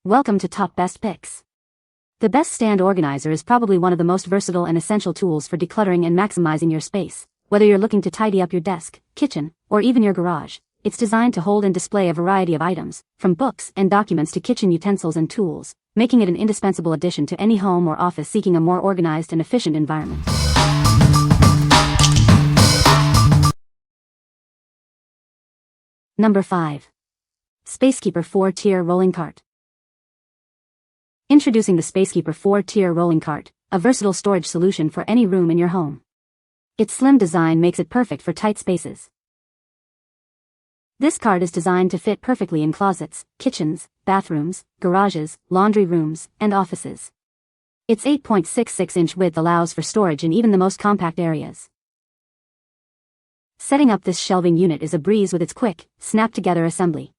Welcome to Top Best Picks. The best stand organizer is probably one of the most versatile and essential tools for decluttering and maximizing your space. Whether you're looking to tidy up your desk, kitchen, or even your garage, it's designed to hold and display a variety of items, from books and documents to kitchen utensils and tools, making it an indispensable addition to any home or office seeking a more organized and efficient environment. Number 5. SPACEKEEPER 4-Tier Rolling Cart. Introducing the SPACEKEEPER 4-Tier Rolling Cart, a versatile storage solution for any room in your home. Its slim design makes it perfect for tight spaces. This cart is designed to fit perfectly in closets, kitchens, bathrooms, garages, laundry rooms, and offices. Its 8.66-inch width allows for storage in even the most compact areas. Setting up this shelving unit is a breeze with its quick, snap-together assembly.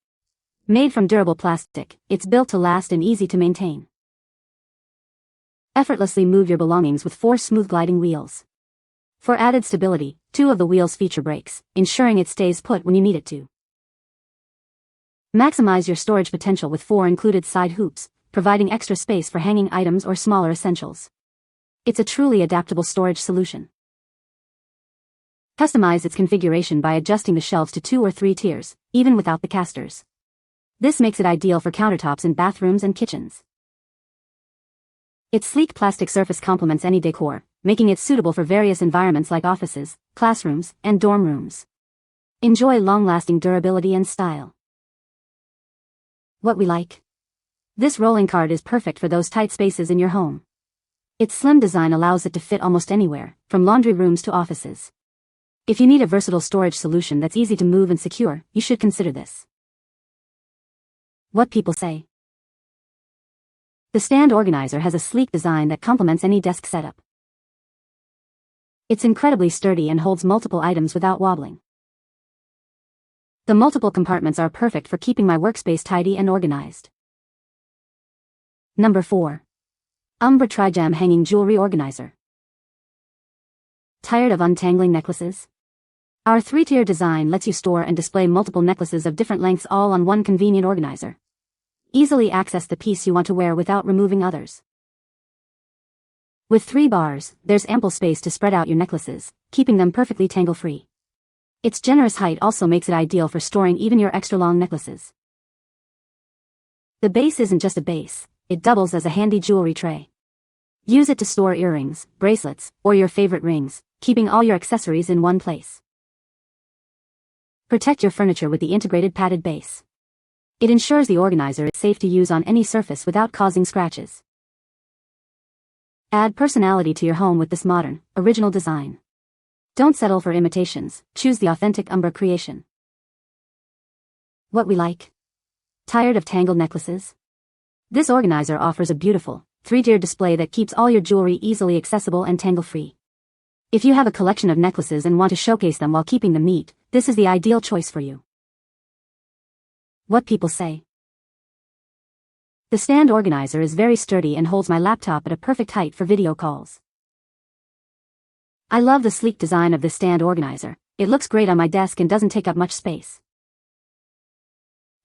Made from durable plastic, it's built to last and easy to maintain. Effortlessly move your belongings with 4 smooth gliding wheels. For added stability, 2 of the wheels feature brakes, ensuring it stays put when you need it to. Maximize your storage potential with 4 included side hoops, providing extra space for hanging items or smaller essentials. It's a truly adaptable storage solution. Customize its configuration by adjusting the shelves to 2 or 3 tiers, even without the casters. This makes it ideal for countertops in bathrooms and kitchens. Its sleek plastic surface complements any decor, making it suitable for various environments like offices, classrooms, and dorm rooms. Enjoy long-lasting durability and style. What we like? This rolling cart is perfect for those tight spaces in your home. Its slim design allows it to fit almost anywhere, from laundry rooms to offices. If you need a versatile storage solution that's easy to move and secure, you should consider this. What people say. The stand organizer has a sleek design that complements any desk setup. It's incredibly sturdy and holds multiple items without wobbling. The multiple compartments are perfect for keeping my workspace tidy and organized. Number 4. Umbra Trigem Hanging Jewelry Organizer. Tired of untangling necklaces? Our 3-tier design lets you store and display multiple necklaces of different lengths all on one convenient organizer. Easily access the piece you want to wear without removing others. With 3 bars, there's ample space to spread out your necklaces, keeping them perfectly tangle-free. Its generous height also makes it ideal for storing even your extra-long necklaces. The base isn't just a base, it doubles as a handy jewelry tray. Use it to store earrings, bracelets, or your favorite rings, keeping all your accessories in one place. Protect your furniture with the integrated padded base. It ensures the organizer is safe to use on any surface without causing scratches. Add personality to your home with this modern, original design. Don't settle for imitations, choose the authentic Umbra creation. What we like? Tired of tangled necklaces? This organizer offers a beautiful, 3-tier display that keeps all your jewelry easily accessible and tangle-free. If you have a collection of necklaces and want to showcase them while keeping them neat, this is the ideal choice for you. What people say. The stand organizer is very sturdy and holds my laptop at a perfect height for video calls. I love the sleek design of this stand organizer. It looks great on my desk and doesn't take up much space.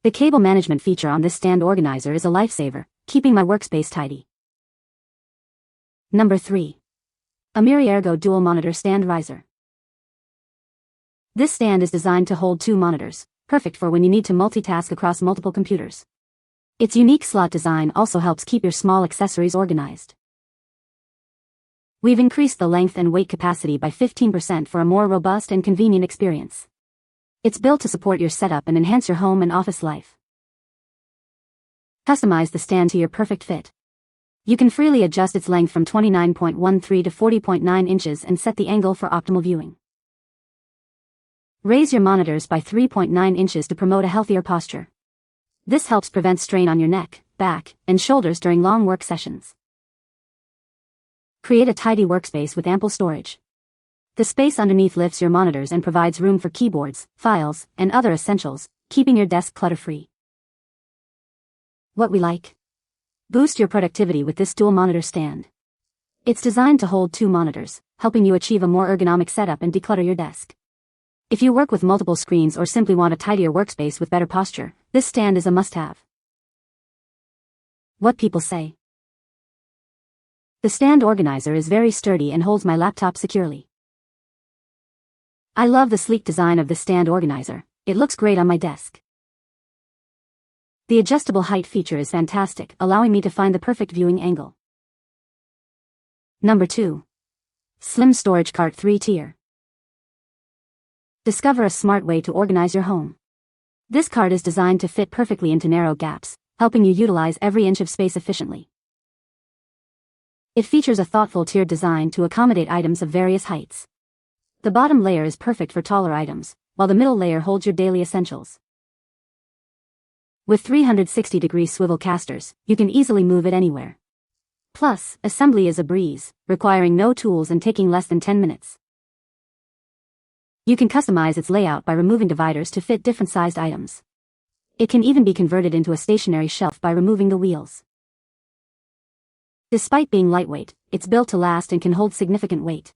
The cable management feature on this stand organizer is a lifesaver, keeping my workspace tidy. Number 3. AMERIERGO Dual Monitor Stand Riser. This stand is designed to hold 2 monitors, perfect for when you need to multitask across multiple computers. Its unique slot design also helps keep your small accessories organized. We've increased the length and weight capacity by 15% for a more robust and convenient experience. It's built to support your setup and enhance your home and office life. Customize the stand to your perfect fit. You can freely adjust its length from 29.13 to 40.9 inches and set the angle for optimal viewing. Raise your monitors by 3.9 inches to promote a healthier posture. This helps prevent strain on your neck, back, and shoulders during long work sessions. Create a tidy workspace with ample storage. The space underneath lifts your monitors and provides room for keyboards, files, and other essentials, keeping your desk clutter-free. What we like? Boost your productivity with this dual monitor stand. It's designed to hold 2 monitors, helping you achieve a more ergonomic setup and declutter your desk. If you work with multiple screens or simply want a tidier workspace with better posture, this stand is a must-have. What people say. The stand organizer is very sturdy and holds my laptop securely. I love the sleek design of the stand organizer. It looks great on my desk. The adjustable height feature is fantastic, allowing me to find the perfect viewing angle. Number 2. Slim Storage Cart 3-tier. Discover a smart way to organize your home. This cart is designed to fit perfectly into narrow gaps, helping you utilize every inch of space efficiently. It features a thoughtful tiered design to accommodate items of various heights. The bottom layer is perfect for taller items, while the middle layer holds your daily essentials. With 360-degree swivel casters, you can easily move it anywhere. Plus, assembly is a breeze, requiring no tools and taking less than 10 minutes. You can customize its layout by removing dividers to fit different-sized items. It can even be converted into a stationary shelf by removing the wheels. Despite being lightweight, it's built to last and can hold significant weight.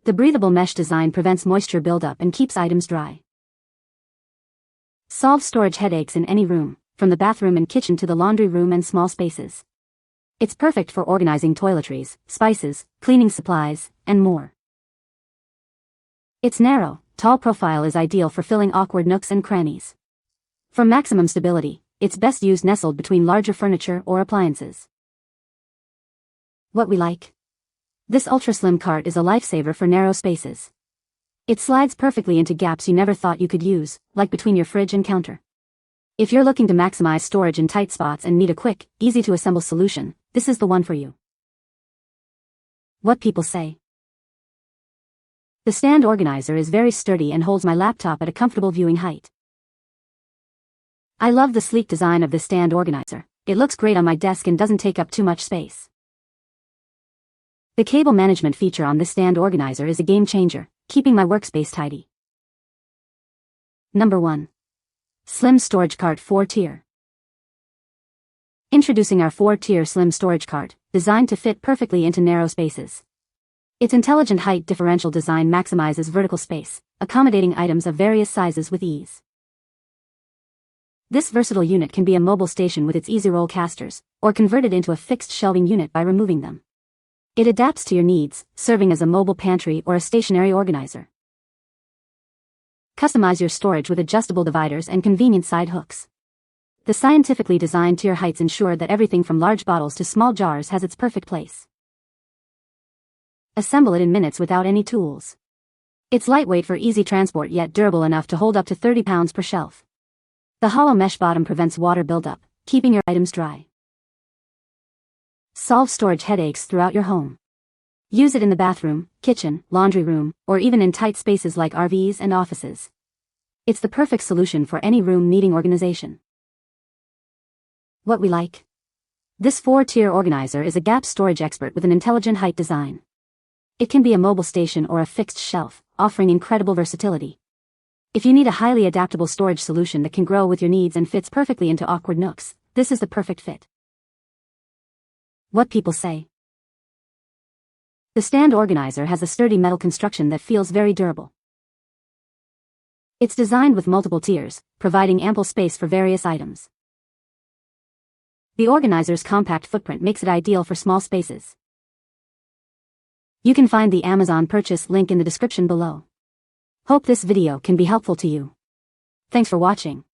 The breathable mesh design prevents moisture buildup and keeps items dry. Solve storage headaches in any room, from the bathroom and kitchen to the laundry room and small spaces. It's perfect for organizing toiletries, spices, cleaning supplies, and more. Its narrow, tall profile is ideal for filling awkward nooks and crannies. For maximum stability, it's best used nestled between larger furniture or appliances. What we like. This ultra-slim cart is a lifesaver for narrow spaces. It slides perfectly into gaps you never thought you could use, like between your fridge and counter. If you're looking to maximize storage in tight spots and need a quick, easy-to-assemble solution, this is the one for you. What people say. The stand organizer is very sturdy and holds my laptop at a comfortable viewing height. I love the sleek design of the stand organizer. It looks great on my desk and doesn't take up too much space. The cable management feature on this stand organizer is a game changer, keeping my workspace tidy. Number 1. Slim Storage Cart 4-tier. Introducing our 4-tier slim storage cart, designed to fit perfectly into narrow spaces. Its intelligent height differential design maximizes vertical space, accommodating items of various sizes with ease. This versatile unit can be a mobile station with its easy roll casters, or converted into a fixed shelving unit by removing them. It adapts to your needs, serving as a mobile pantry or a stationary organizer. Customize your storage with adjustable dividers and convenient side hooks. The scientifically designed tier heights ensure that everything from large bottles to small jars has its perfect place. Assemble it in minutes without any tools. It's lightweight for easy transport yet durable enough to hold up to 30 pounds per shelf. The hollow mesh bottom prevents water buildup, keeping your items dry. Solve storage headaches throughout your home. Use it in the bathroom, kitchen, laundry room, or even in tight spaces like RVs and offices. It's the perfect solution for any room needing organization. What we like. This 4-tier organizer is a gap storage expert with an intelligent height design. It can be a mobile station or a fixed shelf, offering incredible versatility. If you need a highly adaptable storage solution that can grow with your needs and fits perfectly into awkward nooks, this is the perfect fit. What people say. The stand organizer has a sturdy metal construction that feels very durable. It's designed with multiple tiers, providing ample space for various items. The organizer's compact footprint makes it ideal for small spaces. You can find the Amazon purchase link in the description below. Hope this video can be helpful to you. Thanks for watching.